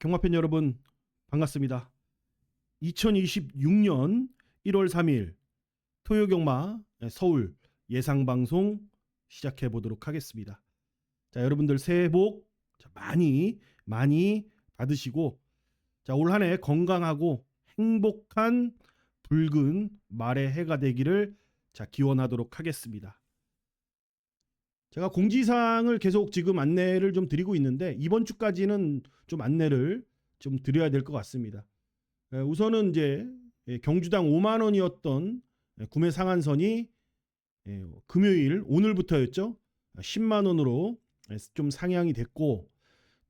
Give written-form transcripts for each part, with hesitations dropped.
경마팬 여러분 반갑습니다. 2026년 1월 3일 토요경마 서울 예상방송 시작해 보도록 하겠습니다. 자, 여러분들 새해 복 많이 받으시고, 자, 올 한 해 건강하고 행복한 붉은 말의 해가 되기를 기원하도록 하겠습니다. 제가 공지사항을 계속 지금 안내를 좀 드리고 있는데, 이번 주까지는 좀 안내를 좀 드려야 될 것 같습니다. 우선은 이제 경주당 5만 원이었던 구매 상한선이 금요일 오늘부터였죠. 10만 원으로 좀 상향이 됐고,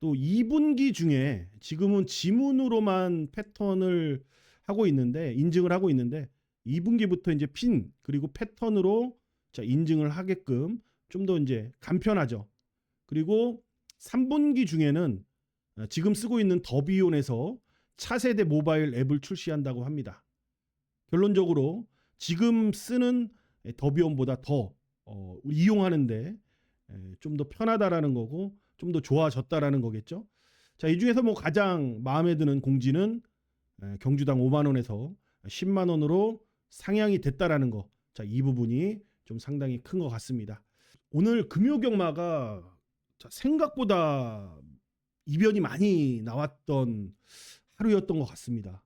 또 2분기 중에 지금은 지문으로만 패턴을 하고 있는데, 인증을 하고 있는데, 2분기부터 이제 핀 그리고 패턴으로 인증을 하게끔 좀 더 이제 간편하죠. 그리고 3분기 중에는 지금 쓰고 있는 더비온에서 차세대 모바일 앱을 출시한다고 합니다. 결론적으로 지금 쓰는 더비온보다 더 이용하는데 좀 더 편하다라는 거고, 좀 더 좋아졌다라는 거겠죠. 자, 이 중에서 뭐 가장 마음에 드는 공지는 경주당 5만 원에서 10만 원으로 상향이 됐다라는 거. 자, 이 부분이 좀 상당히 큰 것 같습니다. 오늘 금요경마가 생각보다 이변이 많이 나왔던 하루였던 것 같습니다.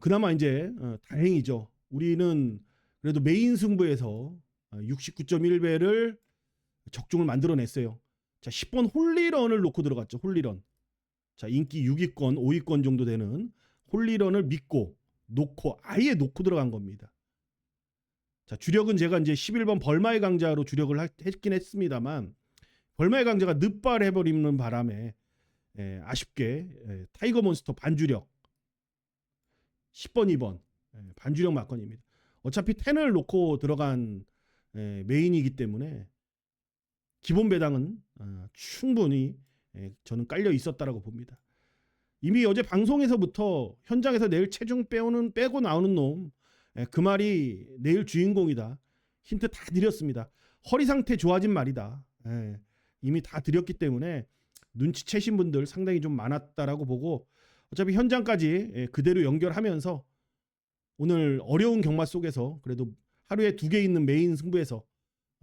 그나마 이제 다행이죠. 우리는 그래도 메인 승부에서 69.1배를 적중을 만들어냈어요. 자, 10번 홀리런을 놓고 들어갔죠. 홀리런. 자, 인기 6위권, 5위권 정도 되는 홀리런을 믿고 놓고 아예 놓고 들어간 겁니다. 자, 주력은 제가 이제 11번 벌마의 강자로 주력을 했긴 했습니다만, 벌마의 강자가 늑발해버리는 바람에 아쉽게 타이거 몬스터 반주력 10번 2번 반주력 막건입니다. 어차피 10을 놓고 들어간 메인이기 때문에 기본 배당은 충분히 저는 깔려 있었다라고 봅니다. 이미 어제 방송에서부터 현장에서 내일 체중 빼고 나오는 놈, 그 말이 내일 주인공이다. 힌트 다 드렸습니다. 허리 상태 좋아진 말이다. 이미 다 드렸기 때문에 눈치채신 분들 상당히 좀 많았다라고 보고, 어차피 현장까지 그대로 연결하면서 오늘 어려운 경마 속에서 그래도 하루에 2개 있는 메인 승부에서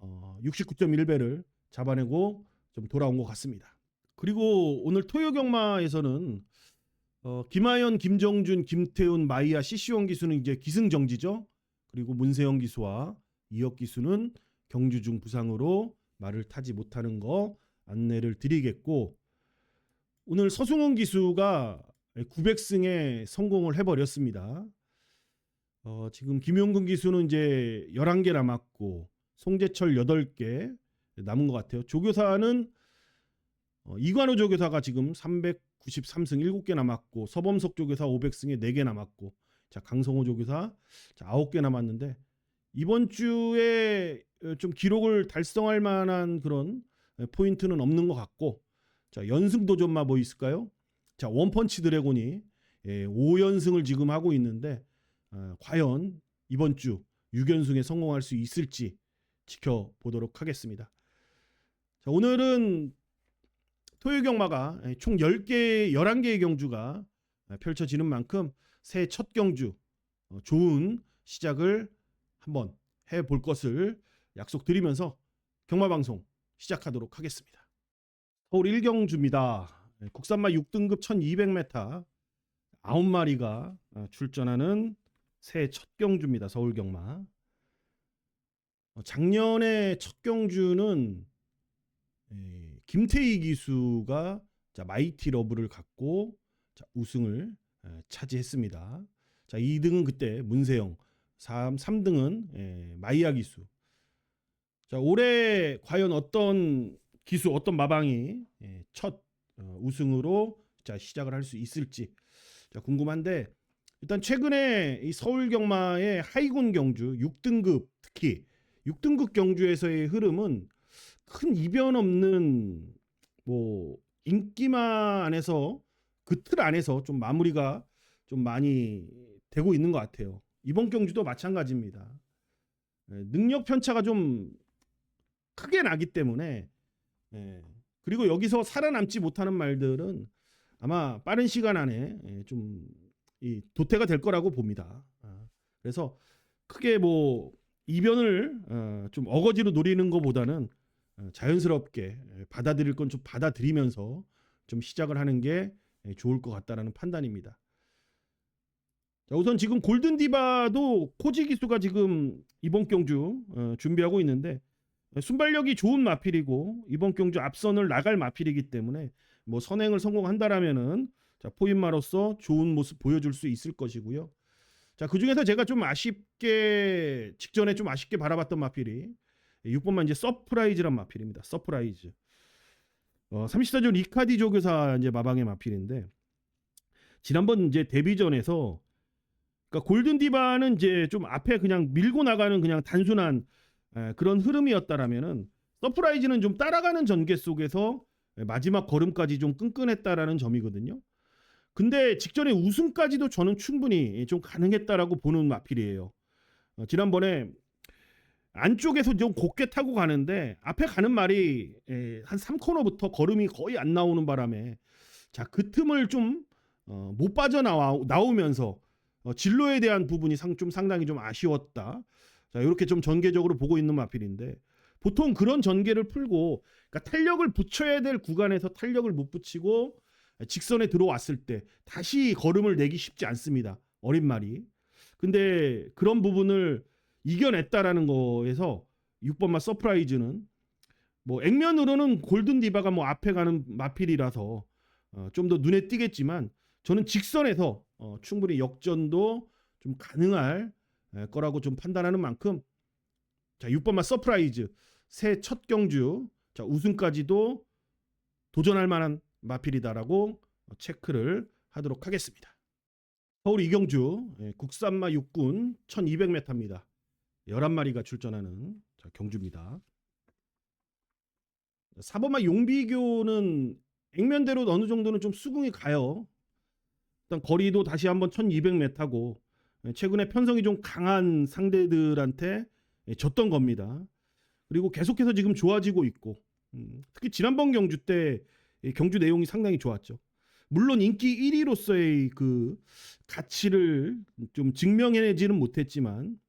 69.1배를 잡아내고 좀 돌아온 것 같습니다. 그리고 오늘 토요 경마에서는 김하연, 김정준, 김태훈, 마이야, CC1 기수는 이제 기승정지죠. 그리고 문세영 기수와 이혁 기수는 경주 중 부상으로 말을 타지 못하는 거 안내를 드리겠고, 오늘 서승훈 기수가 900승에 성공을 해버렸습니다. 지금 김용근 기수는 이제 11개 남았고, 송재철 8개 남은 것 같아요. 조교사는 이관호 조교사가 지금 393승 7개 남았고, 서범석 조교사 500승에 4개 남았고, 자, 강성호 조교사 9개 남았는데, 이번 주에 좀 기록을 달성할 만한 그런 포인트는 없는 것 같고, 자, 연승 도전마 뭐 있을까요? 자, 원펀치 드래곤이 5연승을 지금 하고 있는데, 과연 이번 주 6연승에 성공할 수 있을지 지켜보도록 하겠습니다. 자, 오늘은 토요 경마가 총 11개의 경주가 펼쳐지는 만큼 새해 첫 경주 좋은 시작을 한번 해볼 것을 약속드리면서 경마방송 시작하도록 하겠습니다. 서울 1경주입니다. 국산마 6등급 1200m 9마리가 출전하는 새해 첫 경주입니다. 서울 경마. 작년에 첫 경주는 김태희 기수가 마이티 러브를 갖고 우승을 차지했습니다. 자, 2등은 그때 문세영, 3등은 마이야 기수. 자, 올해 과연 어떤 기수, 어떤 마방이 첫 우승으로 시작을 할 수 있을지 궁금한데, 일단 최근에 이 서울 경마의 하이군 경주 6등급, 특히 6등급 경주에서의 흐름은 큰 이변 없는 뭐 인기마 안에서 그 틀 안에서 좀 마무리가 좀 많이 되고 있는 것 같아요. 이번 경주도 마찬가지입니다. 능력 편차가 좀 크게 나기 때문에, 그리고 여기서 살아남지 못하는 말들은 아마 빠른 시간 안에 좀 이 도태가 될 거라고 봅니다. 그래서 크게 뭐 이변을 좀 어거지로 노리는 것보다는 자연스럽게 받아들일 건 좀 받아들이면서 좀 시작을 하는 게 좋을 것 같다라는 판단입니다. 자, 우선 지금 골든 디바도 코지 기수가 지금 이번 경주 준비하고 있는데 순발력이 좋은 마필이고 이번 경주 앞선을 나갈 마필이기 때문에 뭐 선행을 성공한다라면은 자, 포인마로서 좋은 모습 보여줄 수 있을 것이고요. 자, 그 중에서 제가 좀 아쉽게 직전에 좀 아쉽게 바라봤던 마필이 6번만 이제 서프라이즈란 마필입니다. 서프라이즈. 34조 리카디 조교사 이제 마방의 마필인데 지난번 이제 데뷔전에서 그러니까 골든 디바는 이제 좀 앞에 그냥 밀고 나가는 그냥 단순한 그런 흐름이었다라면은 서프라이즈는 좀 따라가는 전개 속에서 마지막 걸음까지 좀 끈끈했다라는 점이거든요. 근데 직전에 우승까지도 저는 충분히 좀 가능했다라고 보는 마필이에요. 지난번에 안쪽에서 좀 곱게 타고 가는데 앞에 가는 말이 한 3코너부터 걸음이 거의 안 나오는 바람에 자, 그 틈을 좀 못 나오면서 진로에 대한 부분이 좀 상당히 좀 아쉬웠다. 자, 이렇게 좀 전개적으로 보고 있는 마필인데 보통 그런 전개를 풀고 그러니까 탄력을 붙여야 될 구간에서 탄력을 못 붙이고 직선에 들어왔을 때 다시 걸음을 내기 쉽지 않습니다. 어린 말이. 근데 그런 부분을 이겨냈다라는 거에서 6번마 서프라이즈는 뭐 액면으로는 골든 디바가 뭐 앞에 가는 마필이라서 좀 더 눈에 띄겠지만 저는 직선에서 충분히 역전도 좀 가능할 거라고 좀 판단하는 만큼 자, 6번마 서프라이즈 새 첫 경주 자, 우승까지도 도전할 만한 마필이다라고 체크를 하도록 하겠습니다. 서울 이경주 국산마 육군 1200m입니다. 11마리가 출전하는 자, 경주입니다. 4번마 용비교는 액면대로 어느 정도는 좀 수긍이 가요. 일단 거리도 다시 한번 1200m고 최근에 편성이 좀 강한 상대들한테 졌던 겁니다. 그리고 계속해서 지금 좋아지고 있고 특히 지난번 경주 때 경주 내용이 상당히 좋았죠. 물론 인기 1위로서의 그 가치를 좀 증명해내지는 못했지만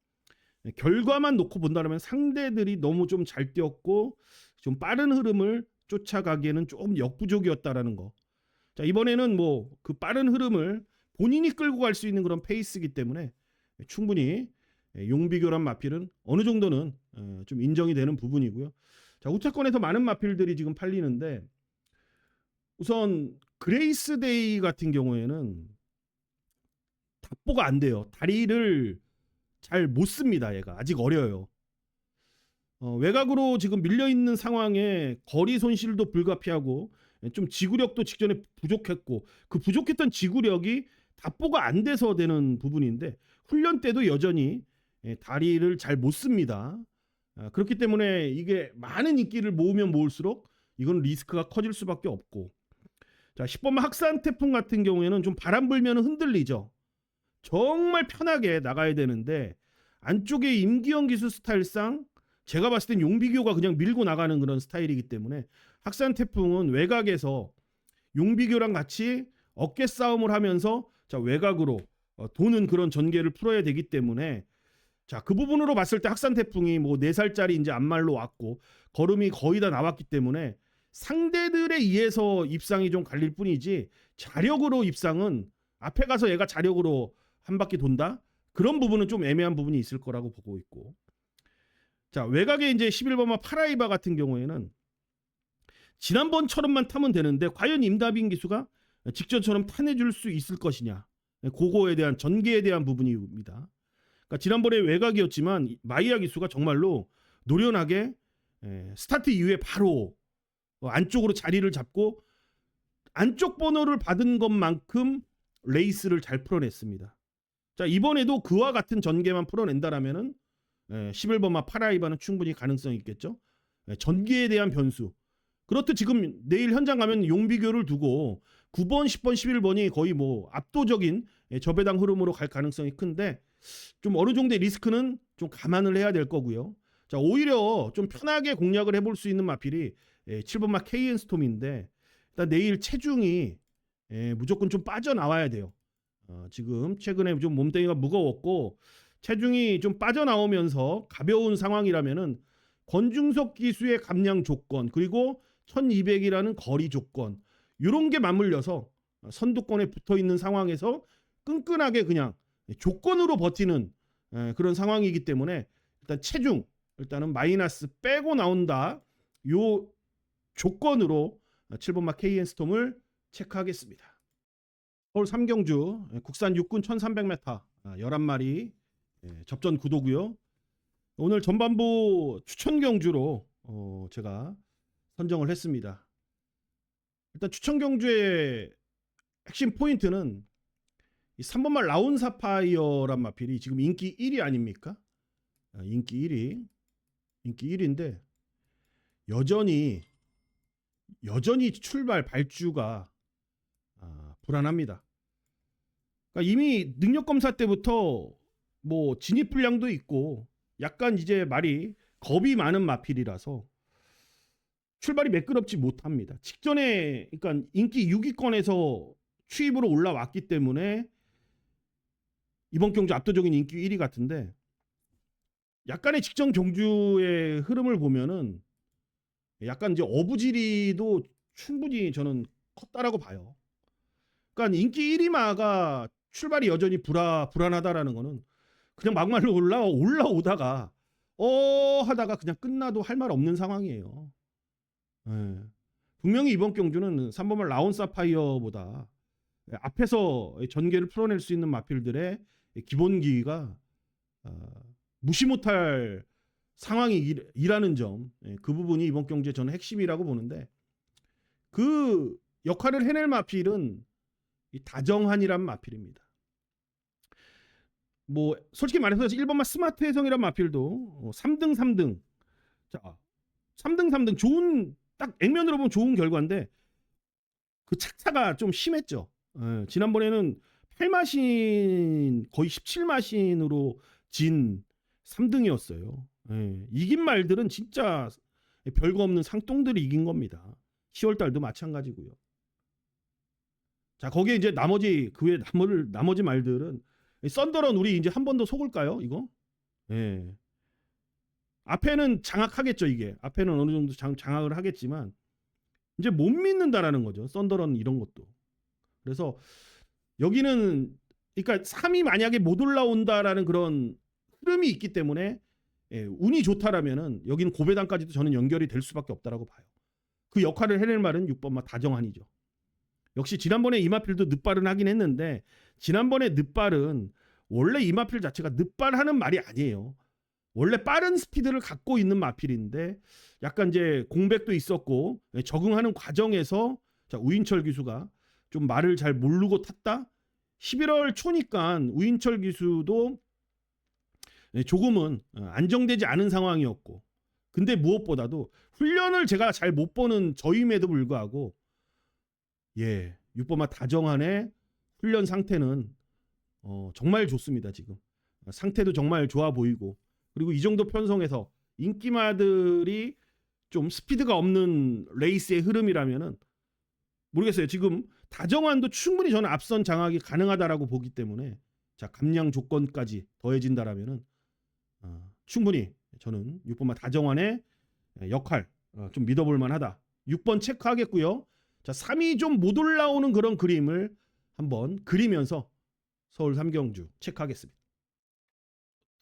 결과만 놓고 본다면 상대들이 너무 좀 잘 뛰었고 좀 빠른 흐름을 쫓아가기에는 좀 역부족이었다라는 거. 자, 이번에는 뭐 그 빠른 흐름을 본인이 끌고 갈 수 있는 그런 페이스이기 때문에 충분히 용비교란 마필은 어느 정도는 좀 인정이 되는 부분이고요. 자, 우차권에서 많은 마필들이 지금 팔리는데 우선 그레이스데이 같은 경우에는 답보가 안 돼요. 다리를 잘 못 씁니다. 얘가 아직 어려요. 외곽으로 지금 밀려 있는 상황에 거리 손실도 불가피하고 좀 지구력도 직전에 부족했고 그 부족했던 지구력이 답보가 안 돼서 되는 부분인데 훈련 때도 여전히 다리를 잘 못 씁니다. 그렇기 때문에 이게 많은 인기를 모으면 모을수록 이건 리스크가 커질 수밖에 없고 자 10번만 학산 태풍 같은 경우에는 좀 바람 불면 흔들리죠. 정말 편하게 나가야 되는데 안쪽에 임기영 기수 스타일상 제가 봤을 땐 용비교가 그냥 밀고 나가는 그런 스타일이기 때문에 학산 태풍은 외곽에서 용비교랑 같이 어깨 싸움을 하면서 자 외곽으로 도는 그런 전개를 풀어야 되기 때문에 자 그 부분으로 봤을 때 학산 태풍이 뭐 4살짜리 이제 앞말로 왔고 걸음이 거의 다 나왔기 때문에 상대들에 의해서 입상이 좀 갈릴 뿐이지 자력으로 입상은 앞에 가서 얘가 자력으로 한 바퀴 돈다? 그런 부분은 좀 애매한 부분이 있을 거라고 보고 있고 자 외곽에 이제 11번마 파라이바 같은 경우에는 지난번처럼만 타면 되는데 과연 임다빈 기수가 직전처럼 타내줄 수 있을 것이냐 그거에 대한 전개에 대한 부분입니다. 그러니까 지난번에 외곽이었지만 마이야 기수가 정말로 노련하게 스타트 이후에 바로 안쪽으로 자리를 잡고 안쪽 번호를 받은 것만큼 레이스를 잘 풀어냈습니다. 자 이번에도 그와 같은 전개만 풀어낸다라면은 11번마 파라이바는 충분히 가능성이 있겠죠. 전개에 대한 변수. 그렇듯 지금 내일 현장 가면 용비교를 두고 9번, 10번, 11번이 거의 뭐 압도적인 저배당 흐름으로 갈 가능성이 큰데 좀 어느 정도의 리스크는 좀 감안을 해야 될 거고요. 자 오히려 좀 편하게 공략을 해볼 수 있는 마필이 7번마 KN 스톰인데 일단 내일 체중이 무조건 좀 빠져나와야 돼요. 지금 최근에 좀 몸뚱이가 무거웠고 체중이 좀 빠져나오면서 가벼운 상황이라면은 권중석 기수의 감량 조건 그리고 1200이라는 거리 조건 이런 게 맞물려서 선두권에 붙어 있는 상황에서 끈끈하게 그냥 조건으로 버티는 그런 상황이기 때문에 일단 체중 일단은 마이너스 빼고 나온다. 요 조건으로 7번마 KN 스톰을 체크하겠습니다. 서울 삼경주 국산 육군 1300m 11마리 접전 구도고요. 오늘 전반부 추천 경주로 제가 선정을 했습니다. 일단 추천 경주의 핵심 포인트는 이 3번말 라운 사파이어란 마필이 지금 인기 1위 아닙니까? 인기 1위. 인기 1위인데 여전히 출발 발주가 불안합니다. 그러니까 이미 능력 검사 때부터 뭐 진입 불량도 있고 약간 이제 말이 겁이 많은 마필이라서 출발이 매끄럽지 못합니다. 직전에 그러니까 인기 6위권에서 추입으로 올라왔기 때문에 이번 경주 압도적인 인기 1위 같은데 약간의 직전 경주의 흐름을 보면은 약간 이제 어부지리도 충분히 저는 컸다라고 봐요. 그러니까 인기 1위마가 출발이 여전히 불안하다라는 거는 그냥 막말로 올라오다가 하다가 그냥 끝나도 할 말 없는 상황이에요. 예. 분명히 이번 경주는 3번말 라온 사파이어보다 앞에서 전개를 풀어낼 수 있는 마필들의 기본기가 무시 못할 상황이라는 점, 그 부분이 이번 경주의 저는 핵심이라고 보는데 그 역할을 해낼 마필은 이 다정한이란 마필입니다. 뭐 솔직히 말해서 1번만 스마트 해성이란 마필도 3등 3등 자 3등 3등 좋은 딱 액면으로 보면 좋은 결과인데 그 착차가 좀 심했죠. 지난번에는 8마신 거의 17마신으로 진 3등이었어요. 이긴 말들은 진짜 별거 없는 상똥들이 이긴 겁니다. 10월달도 마찬가지고요. 자 거기에 이제 나머지 그 외 나머지 말들은 썬더런 우리 이제 한 번 더 속을까요? 이거? 예. 앞에는 장악하겠죠 이게. 앞에는 어느 정도 장악을 하겠지만 이제 못 믿는다라는 거죠. 썬더런 이런 것도. 그래서 여기는 그러니까 3이 만약에 못 올라온다라는 그런 흐름이 있기 때문에 운이 좋다라면은 여기는 고배당까지도 저는 연결이 될 수밖에 없다라고 봐요. 그 역할을 해낼 말은 6번마 다정한이죠. 역시 지난번에 이마필도 늦발은 하긴 했는데 지난번에 늦발은 원래 이마필 자체가 늦발하는 말이 아니에요. 원래 빠른 스피드를 갖고 있는 마필인데 약간 이제 공백도 있었고 적응하는 과정에서 자, 우인철 기수가 좀 말을 잘 모르고 탔다. 11월 초니까 우인철 기수도 조금은 안정되지 않은 상황이었고 근데 무엇보다도 훈련을 제가 잘 못 보는 저임에도 불구하고 6번마 다정한의 훈련 상태는 정말 좋습니다. 지금 상태도 정말 좋아 보이고 그리고 이 정도 편성에서 인기마들이 좀 스피드가 없는 레이스의 흐름이라면은 모르겠어요. 지금 다정한도 충분히 저는 앞선 장악이 가능하다라고 보기 때문에 자 감량 조건까지 더해진다라면은 충분히 저는 6번마 다정한의 역할 좀 믿어볼 만하다. 6번 체크하겠고요. 자 3위 좀 못 올라오는 그런 그림을 한번 그리면서 서울 3경주 체크하겠습니다.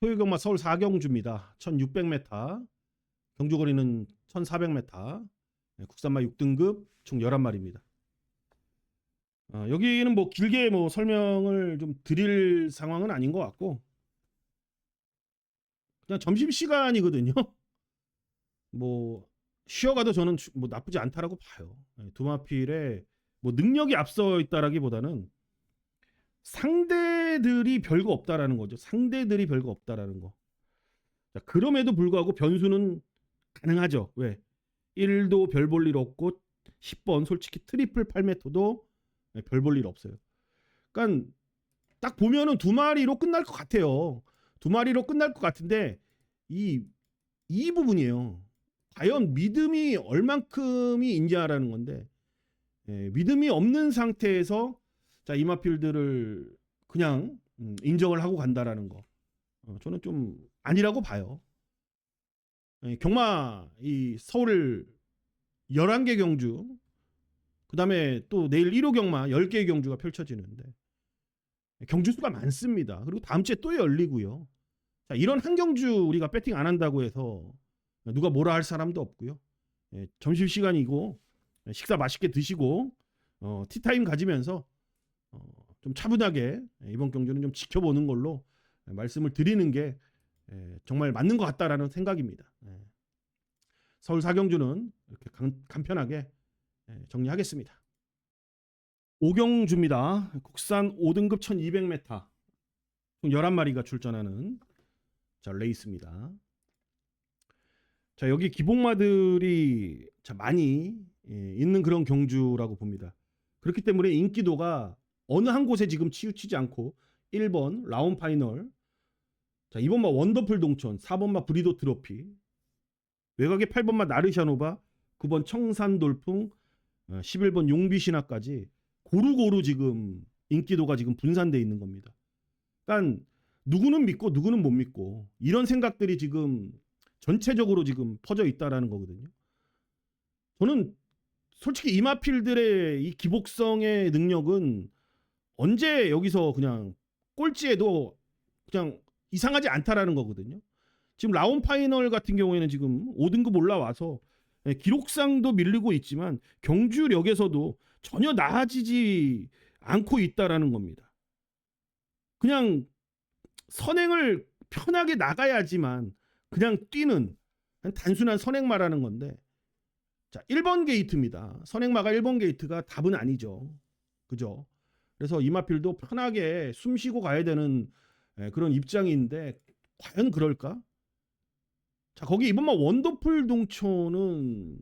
토요경마 서울 4경주입니다. 1600m 경주거리는 1400m 국산마 6등급 총 11마리입니다. 여기는 뭐 길게 뭐 설명을 좀 드릴 상황은 아닌 것 같고 그냥 점심시간이거든요. 뭐 쉬어가도 저는 뭐 나쁘지 않다라고 봐요. 두 마필에 뭐 능력이 앞서 있다라기보다는 상대들이 별거 없다라는 거죠. 상대들이 별거 없다라는 거. 자, 그럼에도 불구하고 변수는 가능하죠. 왜? 1도 별 볼 일 없고 10번 솔직히 트리플 8m도 별 볼 일 없어요. 그러니까 딱 보면은 두 마리로 끝날 것 같아요. 두 마리로 끝날 것 같은데 이 부분이에요. 과연 믿음이 얼만큼이 있냐라는 건데 믿음이 없는 상태에서 자 이마필드를 그냥 인정을 하고 간다라는 거 저는 좀 아니라고 봐요. 경마 이 서울 11개 경주 그다음에 또 내일 1호 경마 10개의 경주가 펼쳐지는데 경주 수가 많습니다. 그리고 다음 주에 또 열리고요. 자, 이런 한 경주 우리가 배팅 안 한다고 해서 누가 뭐라 할 사람도 없고요. 점심 시간이고 식사 맛있게 드시고 티타임 가지면서 좀 차분하게 이번 경주는 좀 지켜보는 걸로 말씀을 드리는 게 정말 맞는 것 같다라는 생각입니다. 서울 4경주는 이렇게 간편하게 정리하겠습니다. 5경주입니다. 국산 5등급 1200m 총 11마리가 출전하는 자 레이스입니다. 자 여기 기복마들이 자 많이 있는 그런 경주라고 봅니다. 그렇기 때문에 인기도가 어느 한 곳에 지금 치우치지 않고 1번 라운 파이널, 자 2번마 원더풀 동촌, 4번마 브리도 트로피, 외곽에 8번마 나르샤노바, 9번 청산 돌풍, 11번 용비 신화까지 고루고루 지금 인기도가 지금 분산돼 있는 겁니다. 그러니까 누구는 믿고 누구는 못 믿고 이런 생각들이 지금 전체적으로 지금 퍼져 있다라는 거거든요. 저는 솔직히 이마필들의 이 기복성의 능력은 언제 여기서 그냥 꼴찌에도 그냥 이상하지 않다라는 거거든요. 지금 라운 파이널 같은 경우에는 지금 5등급 올라와서 기록상도 밀리고 있지만 경주력에서도 전혀 나아지지 않고 있다라는 겁니다. 그냥 선행을 편하게 나가야지만 그냥 뛰는 단순한 선행마라는 건데 자 1번 게이트입니다. 선행마가 1번 게이트가 답은 아니죠. 그죠? 그래서 이마필도 편하게 숨 쉬고 가야 되는 그런 입장인데 과연 그럴까? 자 거기 이번만 원더풀 동촌은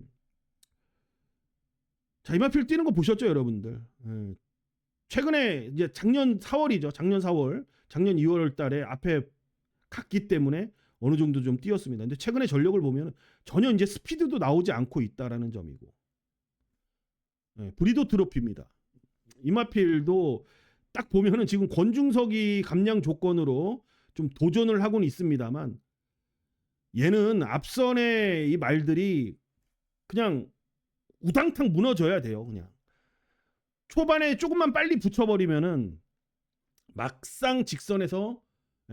자 이마필 뛰는 거 보셨죠 여러분들? 최근에 이제 작년 4월이죠. 작년 4월, 작년 2월 달에 앞에 갔기 때문에 어느 정도 좀 뛰었습니다. 근데 최근에 전력을 보면 전혀 이제 스피드도 나오지 않고 있다라는 점이고, 브리도 트로피입니다. 이마필도 딱 보면은 지금 권중석이 감량 조건으로 좀 도전을 하고는 있습니다만 얘는 앞선의 이 말들이 그냥 우당탕 무너져야 돼요. 그냥 초반에 조금만 빨리 붙여버리면은 막상 직선에서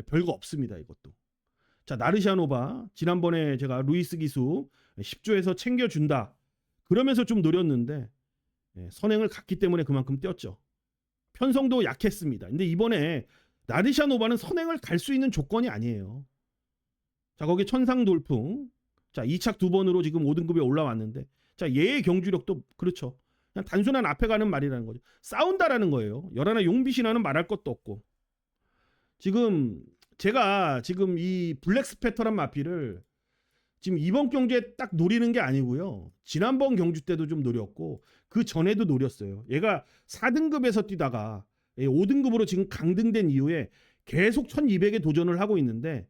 별거 없습니다. 이것도. 자 나르샤노바 지난번에 제가 루이스 기수 10조에서 챙겨준다 그러면서 좀 노렸는데 선행을 갔기 때문에 그만큼 뛰었죠. 편성도 약했습니다. 근데 이번에 나르샤노바는 선행을 갈 수 있는 조건이 아니에요. 자 거기 천상 돌풍 자 2착 2번으로 지금 5등급에 올라왔는데 자 얘의 경주력도 그렇죠. 그냥 단순한 앞에 가는 말이라는 거죠. 싸운다라는 거예요. 열하나 용비신화는 말할 것도 없고 지금 제가 지금 이 블랙스패터란 마피를 지금 이번 경주에 딱 노리는 게 아니고요. 지난번 경주 때도 좀 노렸고 그 전에도 노렸어요. 얘가 4등급에서 뛰다가 5등급으로 지금 강등된 이후에 계속 1200에 도전을 하고 있는데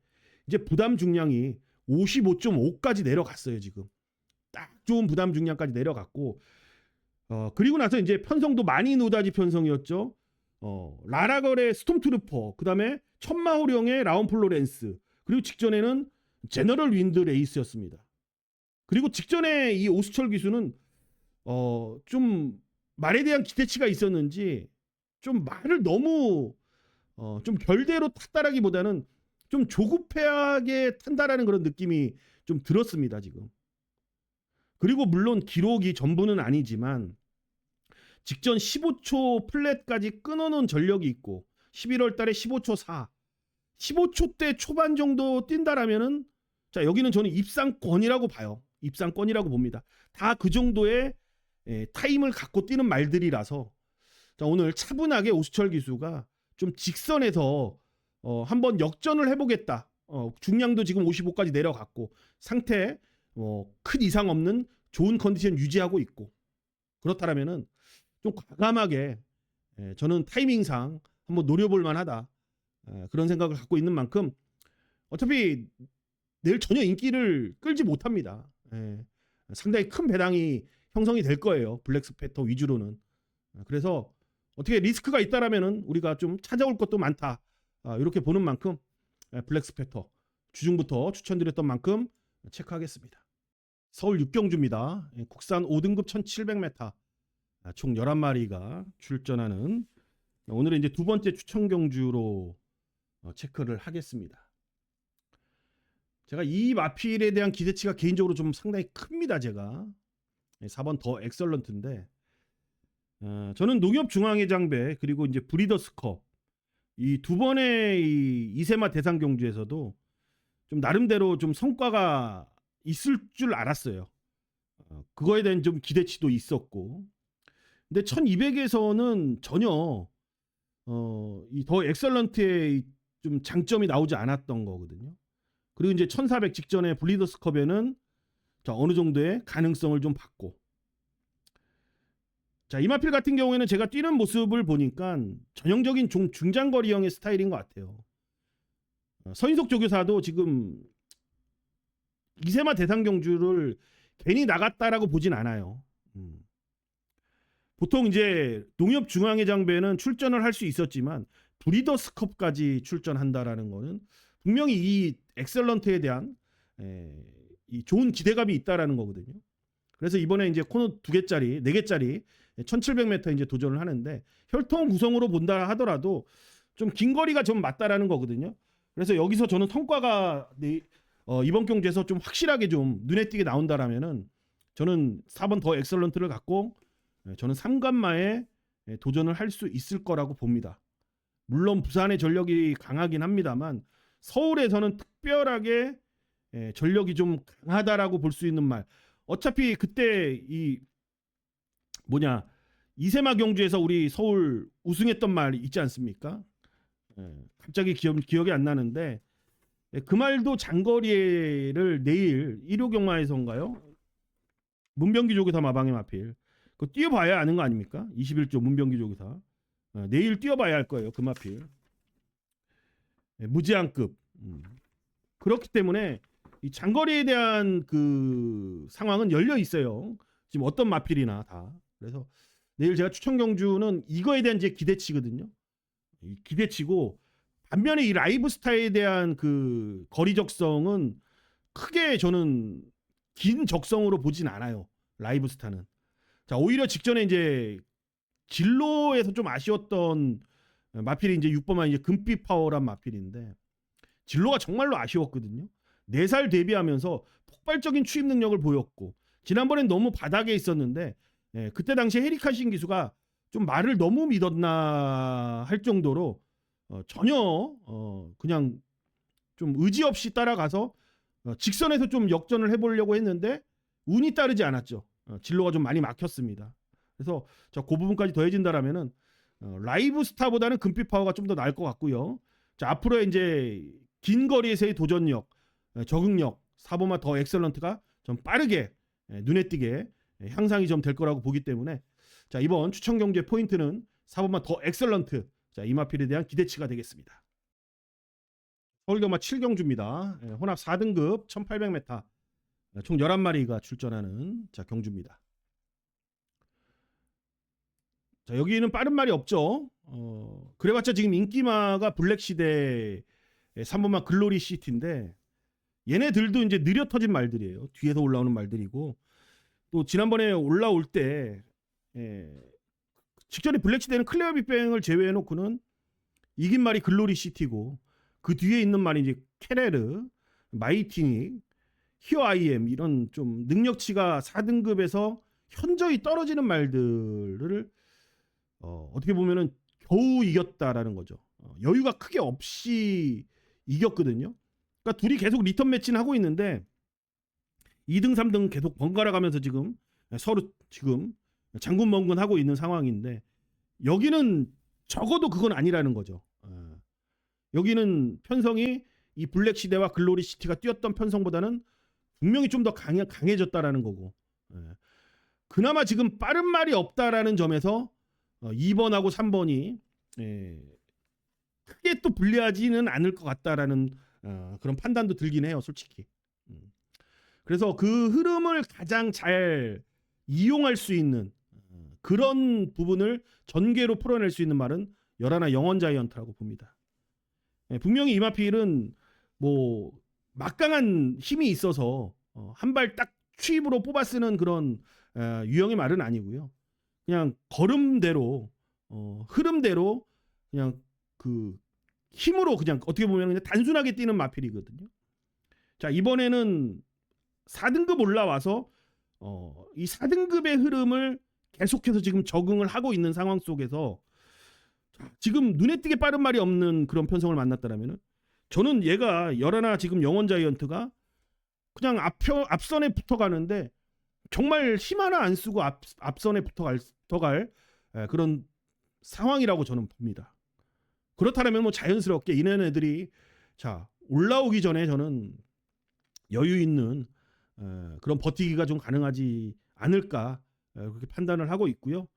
이제 부담 중량이 55.5까지 내려갔어요. 지금 딱 좋은 부담 중량까지 내려갔고 그리고 나서 이제 편성도 많이 노다지 편성이었죠. 라라걸의 스톰트루퍼, 그 다음에 천마호령의 라운플로렌스, 그리고 직전에는 제너럴 윈드 레이스였습니다. 그리고 직전에 이 오수철 기수는 좀 말에 대한 기대치가 있었는지 좀 말을 너무 좀 결대로 탔다라기보다는 좀 조급하게 탄다라는 그런 느낌이 좀 들었습니다 지금. 그리고 물론 기록이 전부는 아니지만 직전 15초 플랫까지 끊어놓은 전력이 있고 11월 달에 15초 4, 15초대 초반 정도 뛴다라면은 자 여기는 저는 입상권이라고 봐요. 입상권이라고 봅니다. 다 그 정도의 타임을 갖고 뛰는 말들이라서 자 오늘 차분하게 오수철 기수가 좀 직선에서 한번 역전을 해보겠다. 중량도 지금 55까지 내려갔고 상태 큰 이상 없는 좋은 컨디션 유지하고 있고 그렇다면은 좀 과감하게 저는 타이밍상 한번 노려볼 만하다 그런 생각을 갖고 있는 만큼 어차피 내일 전혀 인기를 끌지 못합니다. 상당히 큰 배당이 형성이 될 거예요. 블랙스패터 위주로는. 그래서 어떻게 리스크가 있다라면은 우리가 좀 찾아올 것도 많다. 이렇게 보는 만큼 블랙스패터 주중부터 추천드렸던 만큼 체크하겠습니다. 서울 6경주입니다. 국산 5등급 1700m 총 11마리가 출전하는 오늘은 이제 두 번째 추천 경주로 체크를 하겠습니다. 제가 이 마필에 대한 기대치가 개인적으로 좀 상당히 큽니다. 제가 4번 더 엑설런트인데 저는 농협 중앙회 장배 그리고 이제 브리더스컵 이 두 번의 이 이세마 대상 경주에서도 좀 나름대로 좀 성과가 있을 줄 알았어요. 그거에 대한 좀 기대치도 있었고, 근데 1200에서는 전혀 이 더 엑설런트의 좀 장점이 나오지 않았던 거거든요. 그리고 이제 1400 직전에 블리더스컵에는 어느 정도의 가능성을 좀 봤고, 자 이마필 같은 경우에는 제가 뛰는 모습을 보니까 전형적인 중장거리형의 스타일인 것 같아요. 서인석 조교사도 지금 이세마 대상 경주를 괜히 나갔다라고 보진 않아요. 보통 이제 농협 중앙회 장배는 출전을 할 수 있었지만 브리더스컵까지 출전한다라는 거는 분명히 이 엑셀런트에 대한 이 좋은 기대감이 있다라는 거거든요. 그래서 이번에 이제 코너 2개짜리, 4개짜리 1700m 이제 도전을 하는데 혈통 구성으로 본다 하더라도 좀 긴 거리가 좀 맞다라는 거거든요. 그래서 여기서 저는 성과가 이번 경주에서 좀 확실하게 좀 눈에 띄게 나온다라면은 저는 4번 더 엑설런트를 갖고 저는 3관마에 도전을 할 수 있을 거라고 봅니다. 물론 부산의 전력이 강하긴 합니다만 서울에서는 특별하게 전력이 좀 강하다라고 볼 수 있는 말. 어차피 그때 이 이세마 경주에서 우리 서울 우승했던 말 있지 않습니까? 갑자기 기억이 안 나는데 그 말도 장거리를 내일 1호 경마에서인가요? 문병기 조교사 마방의 마필 그거 뛰어봐야 아는 거 아닙니까? 21조 문병기 조교사 내일 뛰어봐야 할 거예요. 그 마필 무제한급 그렇기 때문에 이 장거리에 대한 그 상황은 열려 있어요. 지금 어떤 마필이나 다. 그래서 내일 제가 추천 경주는 이거에 대한 제 기대치거든요. 기대치고 반면에 이 라이브 스타에 대한 그 거리 적성은 크게 저는 긴 적성으로 보진 않아요. 라이브 스타는. 자, 오히려 직전에 이제 진로에서 좀 아쉬웠던 마필이 이제 6번만 이제 금빛 파워란 마필인데 진로가 정말로 아쉬웠거든요. 4살 데뷔하면서 폭발적인 추입 능력을 보였고 지난번엔 너무 바닥에 있었는데 그때 당시에 헤리카신 기수가 좀 말을 너무 믿었나 할 정도로 전혀 그냥 좀 의지 없이 따라가서 직선에서 좀 역전을 해보려고 했는데 운이 따르지 않았죠. 진로가 좀 많이 막혔습니다. 그래서 그 부분까지 더해진다라면은 라이브 스타보다는 금빛 파워가 좀 더 나을 것 같고요. 자 앞으로 이제 긴 거리에서의 도전력, 적응력, 4번마 더 엑셀런트가 좀 빠르게 눈에 띄게 향상이 좀 될 거라고 보기 때문에 자 이번 추천 경주의 포인트는 4번마 더 엑셀런트 자 이마필에 대한 기대치가 되겠습니다. 서울경마 7경주입니다. 혼합 4등급 1800m 총 11마리가 출전하는 자 경주입니다. 자 여기는 빠른 말이 없죠. 그래봤자 지금 인기마가 블랙시대 3번마 글로리 시티인데 얘네들도 이제 느려 터진 말들이에요. 뒤에서 올라오는 말들이고 또 지난번에 올라올 때 직전에 블랙시대는 클레어 빅뱅을 제외해놓고는 이긴 말이 글로리 시티고 그 뒤에 있는 말이 이제 케레르, 마이티닉, 히어 아이엠 이런 좀 능력치가 4등급에서 현저히 떨어지는 말들을 어떻게 보면은 겨우 이겼다라는 거죠. 여유가 크게 없이 이겼거든요. 그러니까 둘이 계속 리턴 매치는 하고 있는데 2등, 3등 계속 번갈아 가면서 지금 서로 지금 장군멍근 하고 있는 상황인데 여기는 적어도 그건 아니라는 거죠. 여기는 편성이 이 블랙시대와 글로리 시티가 뛰었던 편성보다는 분명히 좀 더 강해졌다라는 거고 그나마 지금 빠른 말이 없다라는 점에서 2번하고 3번이 크게 또 불리하지는 않을 것 같다라는 그런 판단도 들긴 해요, 솔직히. 그래서 그 흐름을 가장 잘 이용할 수 있는 그런 부분을 전개로 풀어낼 수 있는 말은 열하나 영원 자이언트라고 봅니다. 분명히 이마필은 뭐 막강한 힘이 있어서 한 발 딱 취입으로 뽑아 쓰는 그런 유형의 말은 아니고요. 그냥 걸음대로 흐름대로 그냥 그 힘으로 그냥 어떻게 보면 그냥 단순하게 뛰는 마필이거든요. 자, 이번에는 4등급 올라와서 이 4등급의 흐름을 계속해서 지금 적응을 하고 있는 상황 속에서 지금 눈에 띄게 빠른 말이 없는 그런 편성을 만났다라면은 저는 얘가 열하나 지금 영원 자이언트가 그냥 앞선에 붙어가는데 정말 힘 하나 안 쓰고 앞선에 붙어갈 그런 상황이라고 저는 봅니다. 그렇다면 뭐 자연스럽게 이런 애들이 자 올라오기 전에 저는 여유 있는 그런 버티기가 좀 가능하지 않을까 그렇게 판단을 하고 있고요.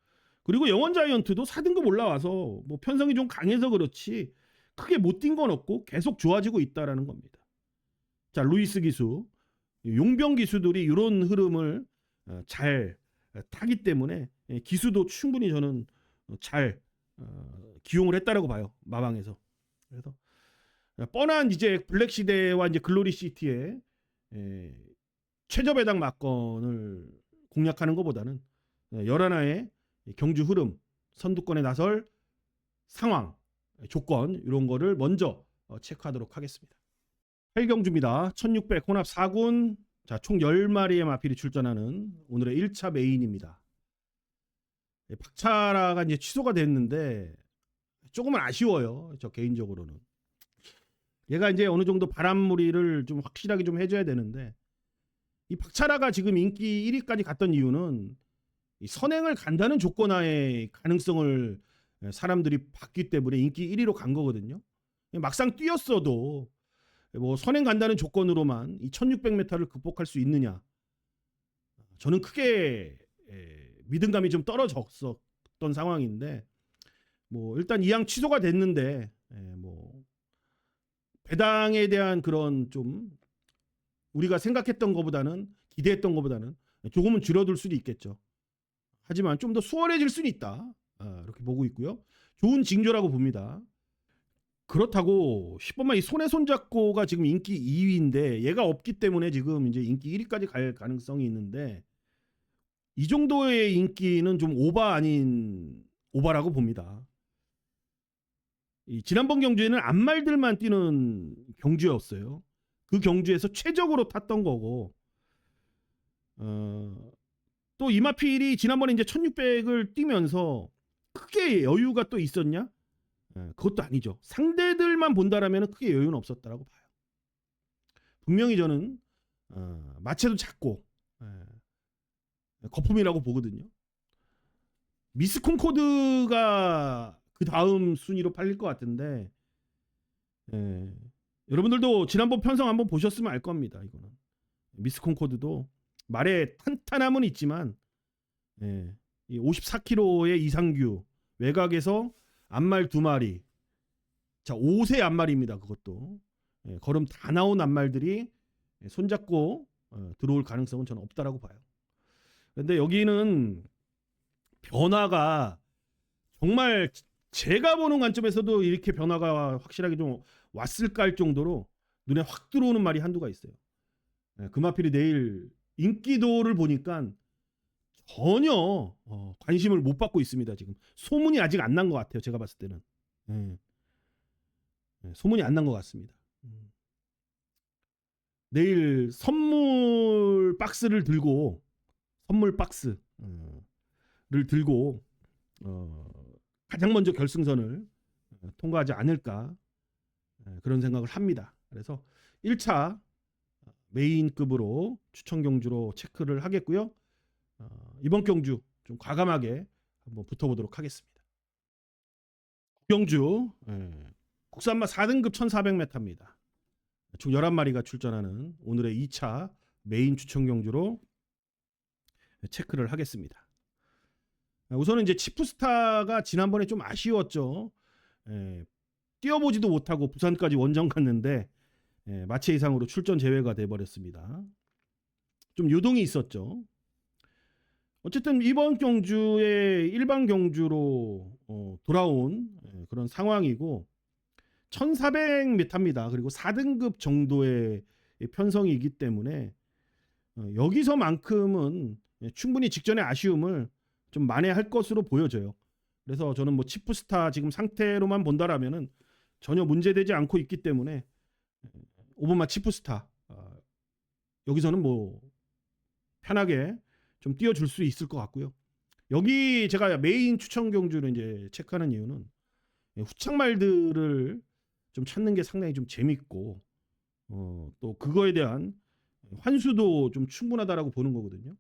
그리고 영원 자이언트도 4등급 올라와서 뭐 편성이 좀 강해서 그렇지 크게 못 뛴 건 없고 계속 좋아지고 있다라는 겁니다. 자, 루이스 기수, 용병 기수들이 이런 흐름을 잘 타기 때문에 기수도 충분히 저는 잘 기용을 했다라고 봐요. 마방에서. 그래서 뻔한 이제 블랙 시대와 이제 글로리 시티의 최저 배당 막건을 공략하는 것보다는 열하나의 경주 흐름, 선두권에 나설 상황, 조건 이런 거를 먼저 체크하도록 하겠습니다. 8경주입니다. 1600 혼합 4군. 자, 총 10마리의 마필이 출전하는 오늘의 1차 메인입니다. 박차라가 이제 취소가 됐는데 조금은 아쉬워요. 저 개인적으로는. 얘가 이제 어느 정도 바람무리를 좀 확실하게 좀 해줘야 되는데 이 박차라가 지금 인기 1위까지 갔던 이유는 이 선행을 간다는 조건하에 가능성을 사람들이 봤기 때문에 인기 1위로 간 거거든요. 막상 뛰었어도 뭐 선행 간다는 조건으로만 이 1600m를 극복할 수 있느냐? 저는 크게 믿음감이 좀 떨어졌었던 상황인데 뭐 일단 이왕 취소가 됐는데 뭐 배당에 대한 그런 좀 우리가 생각했던 것보다는 기대했던 것보다는 조금은 줄어들 수도 있겠죠. 하지만 좀 더 수월해질 수는 있다. 이렇게 보고 있고요. 좋은 징조라고 봅니다. 그렇다고 10번만 이 손에 손잡고가 지금 인기 2위인데 얘가 없기 때문에 지금 이제 인기 1위까지 갈 가능성이 있는데 이 정도의 인기는 좀 오바 아닌 오바라고 봅니다. 이 지난번 경주에는 앞말들만 뛰는 경주였어요. 그 경주에서 최적으로 탔던 거고 또 이마필이 지난번에 이제 1600을 뛰면서 크게 여유가 또 있었냐? 그것도 아니죠. 상대들만 본다라면 크게 여유는 없었다라고 봐요. 분명히 저는 마체도 작고 거품이라고 보거든요. 미스 콩코드가 그 다음 순위로 팔릴 것 같은데 여러분들도 지난번 편성 한번 보셨으면 알 겁니다. 이거는 미스 콩코드도 말에 탄탄함은 있지만 이 54kg의 이상규 외곽에서 앞말 2마리 자 5세 앞말입니다. 그것도 걸음 다 나온 앞말들이 손잡고 들어올 가능성은 저는 없다라고 봐요. 그런데 여기는 변화가 정말 제가 보는 관점에서도 이렇게 변화가 확실하게 좀 왔을까 할 정도로 눈에 확 들어오는 말이 한두가 있어요. 금화필이 내일 인기도를 보니까 전혀 관심을 못 받고 있습니다. 지금 소문이 아직 안 난 것 같아요. 제가 봤을 때는 소문이 안 난 것 같습니다. 내일 선물 박스를 들고 선물 박스를 들고 가장 먼저 결승선을 통과하지 않을까 그런 생각을 합니다. 그래서 1차 메인급으로 추천 경주로 체크를 하겠고요. 이번 경주 좀 과감하게 한번 붙어보도록 하겠습니다. 경주 국산마 4등급 1400m입니다. 총 11마리가 출전하는 오늘의 2차 메인 추천 경주로 체크를 하겠습니다. 우선은 이제 치프스타가 지난번에 좀 아쉬웠죠. 뛰어보지도 못하고 부산까지 원정 갔는데 마체 이상으로 출전 제외가 돼버렸습니다. 좀 요동이 있었죠. 어쨌든 이번 경주의 일반 경주로 돌아온 그런 상황이고 1400m입니다. 그리고 4등급 정도의 편성이기 때문에 여기서만큼은 충분히 직전의 아쉬움을 좀 만회할 것으로 보여져요. 그래서 저는 뭐 치프스타 지금 상태로만 본다라면은 전혀 문제되지 않고 있기 때문에 오버마 치프스타 여기서는 뭐 편하게 좀 띄워줄 수 있을 것 같고요. 여기 제가 메인 추천 경주를 이제 체크하는 이유는 후창말들을 좀 찾는 게 상당히 좀 재밌고 또 그거에 대한 환수도 좀 충분하다라고 보는 거거든요.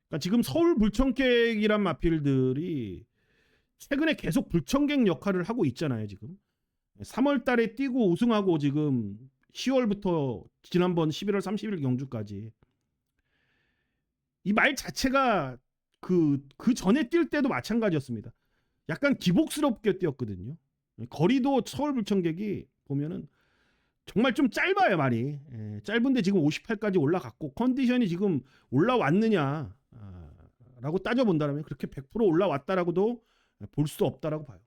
그러니까 지금 서울 불청객이란 마필들이 최근에 계속 불청객 역할을 하고 있잖아요. 지금 3월 달에 뛰고 우승하고 지금 10월부터 지난번 11월 30일 경주까지 이 말 자체가 그 전에 뛸 때도 마찬가지였습니다. 약간 기복스럽게 뛰었거든요. 거리도 서울 불청객이 보면은 정말 좀 짧아요 말이. 짧은데 지금 58까지 올라갔고 컨디션이 지금 올라왔느냐 라고 따져본다면 그렇게 100% 올라왔다라고도 볼 수 없다라고 봐요.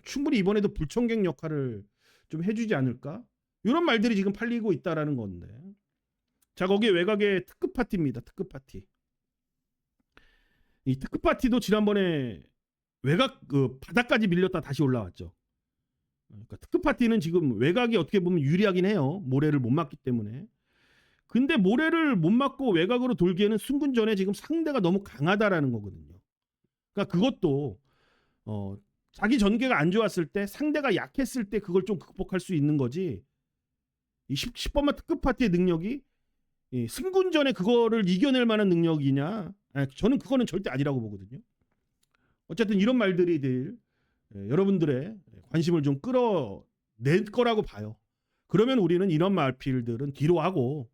충분히 이번에도 불청객 역할을 좀 해주지 않을까 이런 말들이 지금 팔리고 있다라는 건데 자 거기에 외곽의 특급 파티입니다. 특급 파티. 이 특급 파티도 지난번에 외곽 그 바닥까지 밀렸다 다시 올라왔죠. 그러니까 특급 파티는 지금 외곽이 어떻게 보면 유리하긴 해요. 모래를 못 맞기 때문에. 근데 모래를 못 맞고 외곽으로 돌기에는 승군 전에 지금 상대가 너무 강하다라는 거거든요. 그러니까 그것도 자기 전개가 안 좋았을 때 상대가 약했을 때 그걸 좀 극복할 수 있는 거지. 이 10번만 특급 파티의 능력이 승군 전에 그거를 이겨낼 만한 능력이냐? 저는 그거는 절대 아니라고 보거든요. 어쨌든 이런 말들이 늘 여러분들의 관심을 좀 끌어낼 거라고 봐요. 그러면 우리는 이런 말필들은 뒤로 하고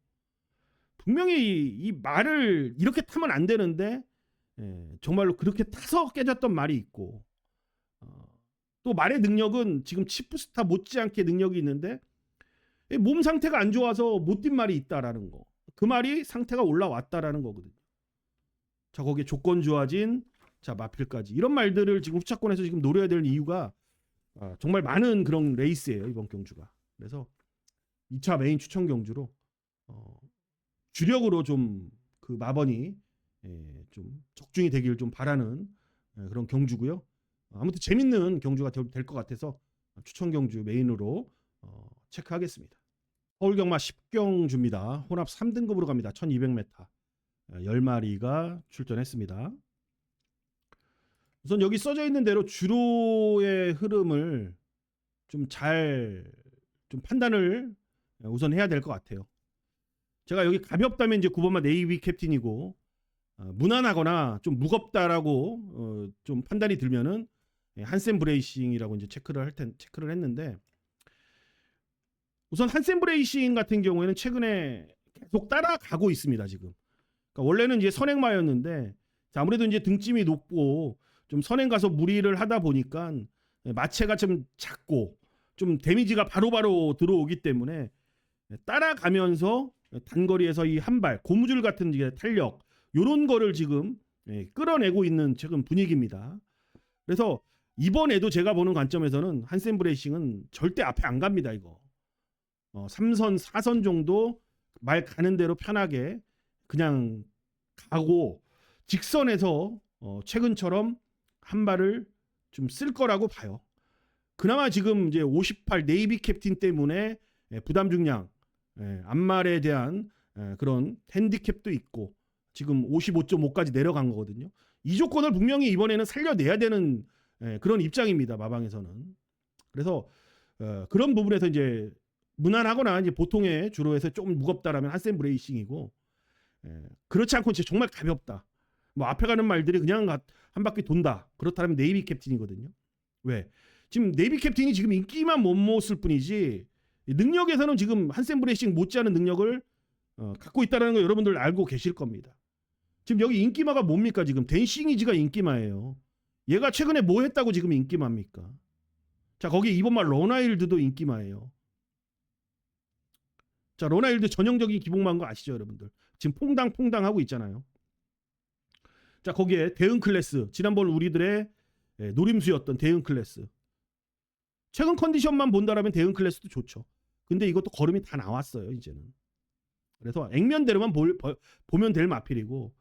분명히 이 말을 이렇게 타면 안 되는데 정말로 그렇게 타서 깨졌던 말이 있고 또 말의 능력은 지금 치프스타 못지않게 능력이 있는데 몸 상태가 안 좋아서 못 뛴 말이 있다라는 거. 그 말이 상태가 올라왔다라는 거거든요. 자 거기에 조건 좋아진 자 마필까지 이런 말들을 지금 후차권에서 지금 노려야 될 이유가 정말 많은 그런 레이스예요 이번 경주가. 그래서 2차 메인 추천 경주로 주력으로 좀 그 마번이 좀 적중이 되길 좀 바라는 그런 경주고요. 아무튼 재밌는 경주가 될 것 같아서 추천 경주 메인으로 체크하겠습니다. 서울 경마 10경주입니다. 혼합 3등급으로 갑니다. 1200m 10마리가 출전했습니다. 우선 여기 써져 있는 대로 주로의 흐름을 좀 잘 좀 판단을 우선 해야 될 것 같아요. 제가 여기 가볍다면 이제 9번마 네이비 캡틴이고 무난하거나 좀 무겁다라고 좀 판단이 들면은 한센 브레이싱이라고 이제 체크를 했는데 우선 한센 브레이싱 같은 경우에는 최근에 계속 따라가고 있습니다 지금. 그러니까 원래는 이제 선행마였는데 아무래도 이제 등짐이 높고 좀 선행 가서 무리를 하다 보니까 마체가 좀 작고 좀 데미지가 바로바로 들어오기 때문에 따라가면서 단거리에서 이 한발 고무줄 같은 탄력 요런 거를 지금 끌어내고 있는 지금 분위기입니다. 그래서 이번에도 제가 보는 관점에서는 한센 브레이싱은 절대 앞에 안 갑니다. 이거 3선 4선 정도 말 가는 대로 편하게 그냥 가고 직선에서 최근처럼 한 발을 좀 쓸 거라고 봐요. 그나마 지금 이제 58 네이비 캡틴 때문에 부담 중량 앞말에 대한 그런 핸디캡도 있고 지금 55.5까지 내려간 거거든요. 이 조건을 분명히 이번에는 살려내야 되는 그런 입장입니다. 마방에서는. 그래서 그런 부분에서 이제 무난하거나 이제 보통의 주로 해서 조금 무겁다라면 한센 브레이싱이고 그렇지 않고 이제 정말 가볍다. 뭐 앞에 가는 말들이 그냥 한 바퀴 돈다. 그렇다면 네이비 캡틴이거든요. 왜? 지금 네이비 캡틴이 지금 인기만 못 쓸 뿐이지 능력에서는 지금 한센 브레이싱 못지않은 능력을 갖고 있다는 거 여러분들 알고 계실 겁니다. 지금 여기 인기마가 뭡니까? 지금 댄싱이즈가 인기마예요. 얘가 최근에 뭐 했다고 지금 인기마입니까? 자 거기 2번마 러나일드도 인기마예요. 자 러나일드 전형적인 기복마인 거 아시죠 여러분들? 지금 퐁당 하고 있잖아요. 자, 거기에 대응 클래스, 지난번 우리들의 노림수였던 대응 클래스. 최근 컨디션만 본다라면 대응 클래스도 좋죠. 근데 이것도 걸음이 다 나왔어요, 이제는. 그래서 액면대로만 보면 될 마필이고,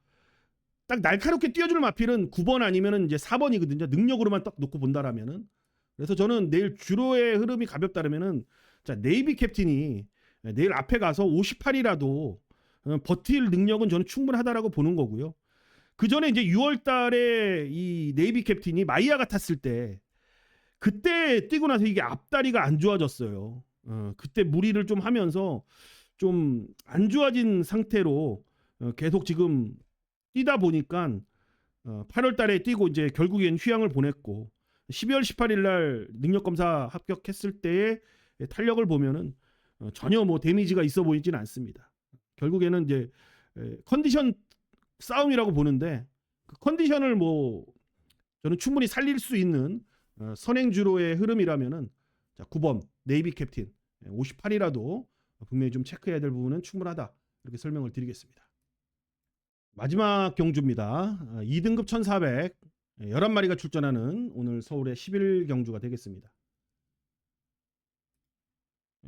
딱 날카롭게 뛰어줄 마필은 9번 아니면은 이제 4번이거든요. 능력으로만 딱 놓고 본다라면은. 그래서 저는 내일 주로의 흐름이 가볍다라면은, 자, 네이비 캡틴이 내일 앞에 가서 58이라도 버틸 능력은 저는 충분하다라고 보는 거고요. 그 전에 이제 6월 달에 이 네이비 캡틴이 마이야가 탔을 때, 그때 뛰고 나서 이게 앞다리가 안 좋아졌어요. 그때 무리를 좀 하면서 좀 안 좋아진 상태로 계속 지금 뛰다 보니까 8월 달에 뛰고 이제 결국엔 휴양을 보냈고 12월 18일 날 능력 검사 합격했을 때의 탄력을 보면은 전혀 뭐 데미지가 있어 보이진 않습니다. 결국에는 이제 컨디션 싸움이라고 보는데, 그 컨디션을 뭐 저는 충분히 살릴 수 있는 선행주로의 흐름이라면은, 자, 9번 네이비 캡틴 58이라도 분명히 좀 체크해야 될 부분은 충분하다, 이렇게 설명을 드리겠습니다. 마지막 경주입니다. 2등급 1400 11마리가 출전하는 오늘 서울의 11 경주가 되겠습니다.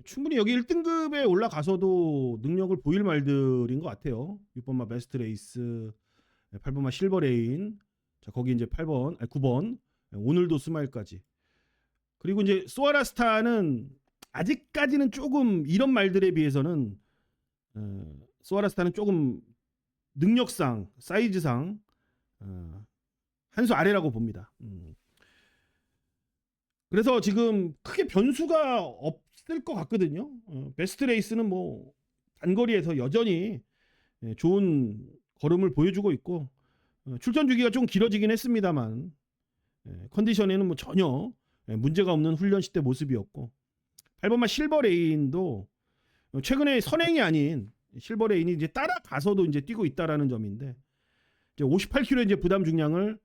충분히 여기 1등급에 올라가서도 능력을 보일 말들인 것 같아요. 6번마 베스트 레이스, 8번마 실버 레인, 자, 거기 이제 9번 오늘도 스마일까지. 그리고 이제 소아라스타는 아직까지는 조금 이런 말들에 비해서는 소아라스타는 조금 능력상, 사이즈상 한 수 아래라고 봅니다. 그래서 지금 크게 변수가 없을 것 같거든요. 베스트 레이스는 뭐 단거리에서 여전히 좋은 걸음을 보여주고 있고, 출전 주기가 좀 길어지긴 했습니다만 컨디션에는 뭐 전혀 문제가 없는 훈련 시대 모습이었고, 8번마 실버 레인도 최근에 선행이 아닌 실버 레인이 이제 따라가서도 이제 뛰고 있다라는 점인데, 이제 58kg 이제 부담 중량을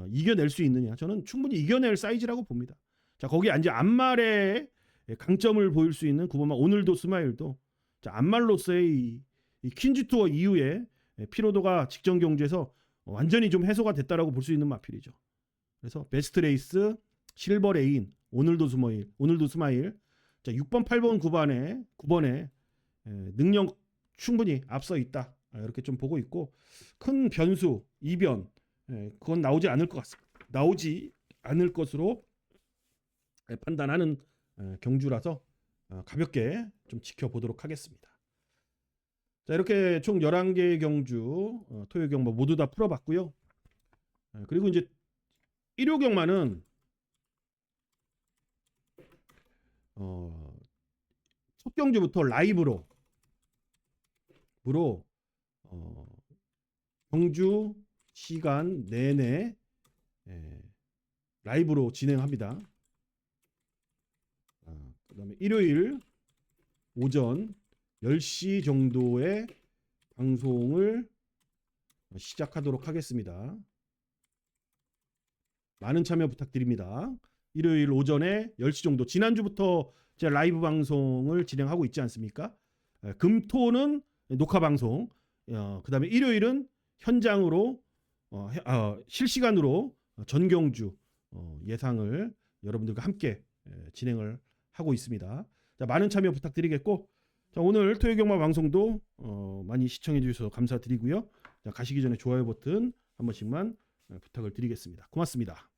이겨낼 수 있느냐, 저는 충분히 이겨낼 사이즈라고 봅니다. 자, 거기 이제 앞말의 강점을 보일 수 있는 9번마 오늘도 스마일도, 자, 앞말로서의 이 퀸즈 투어 이후에 피로도가 직전 경주에서 완전히 좀 해소가 됐다라고 볼 수 있는 마필이죠. 그래서 베스트 레이스, 실버 레인, 오늘도 스마일, 자, 6번, 8번, 9번에 능력 충분히 앞서 있다, 이렇게 좀 보고 있고, 큰 변수, 이변, 그건 나오지 않을 것으로 판단하는 경주라서 가볍게 좀 지켜보도록 하겠습니다. 자, 이렇게 총 11개의 경주 토요 경마 모두 다 풀어봤고요. 그리고 이제 일요 경마는 첫 경주부터 라이브로 경주 시간 내내 라이브로 진행합니다. 그다음에 일요일 오전 10시 정도에 방송을 시작하도록 하겠습니다. 많은 참여 부탁드립니다. 일요일 오전에 10시 정도, 지난주부터 제가 라이브 방송을 진행하고 있지 않습니까? 금토는 녹화 방송, 그다음에 일요일은 현장으로 실시간으로 전경주 예상을 여러분들과 함께 진행을 하고 있습니다. 자, 많은 참여 부탁드리겠고, 자, 오늘 토요경마 방송도 많이 시청해 주셔서 감사드리고요. 자, 가시기 전에 좋아요 버튼 한 번씩만 부탁을 드리겠습니다. 고맙습니다.